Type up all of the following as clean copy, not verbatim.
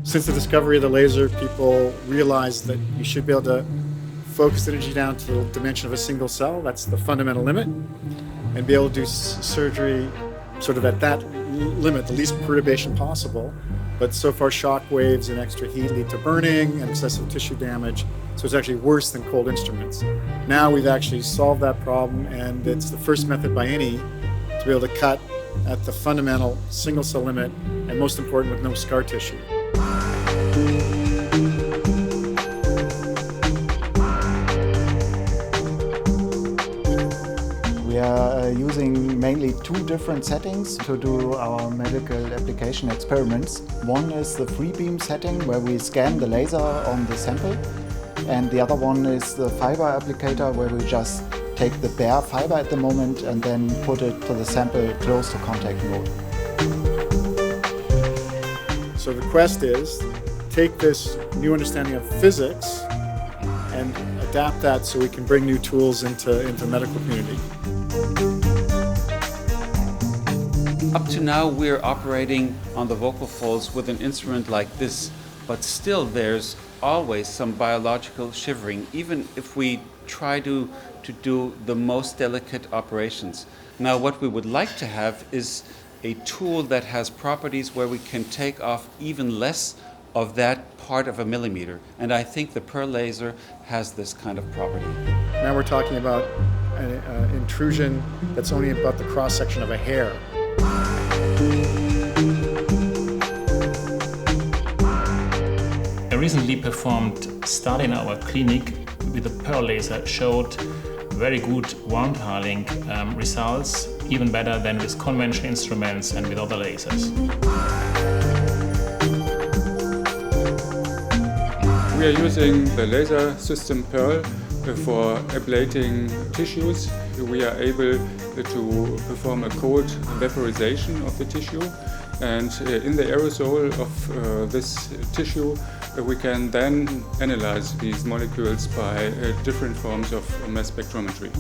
Since the discovery of the laser, people realized that you should be able to focus energy down to the dimension of a single cell. That's the fundamental limit. And be able to do surgery sort of at that limit, the least perturbation possible. But so far, shock waves and extra heat lead to burning and excessive tissue damage. So it's actually worse than cold instruments. Now we've actually solved that problem, and it's the first method by any to be able to cut at the fundamental single cell limit, and most important, with no scar tissue. We are using mainly two different settings to do our medical application experiments. One is the free beam setting, where we scan the laser on the sample, and the other one is the fiber applicator, where we just take the bare fiber at the moment and then put it to the sample close to contact mode. So the quest is take this new understanding of physics and adapt that so we can bring new tools into the medical community. Up to now, we're operating on the vocal folds with an instrument like this, but still there's always some biological shivering, even if we try to do the most delicate operations. Now, what we would like to have is a tool that has properties where we can take off even less of that part of a millimeter. And I think the PIRL laser has this kind of property. Now we're talking about an intrusion that's only about the cross-section of a hair. A recently performed study in our clinic with the PIRL laser showed very good wound healing results, even better than with conventional instruments and with other lasers. We are using the laser system PIRL for ablating tissues. We are able to perform a cold vaporization of the tissue, and in the aerosol of this tissue we can then analyze these molecules by different forms of mass spectrometry.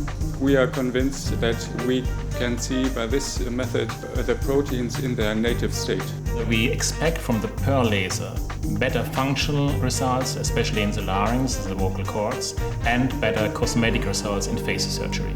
We are convinced that we can see by this method the proteins in their native state. We expect from the PIRL laser better functional results, especially in the larynx, the vocal cords, and better cosmetic results in face surgery.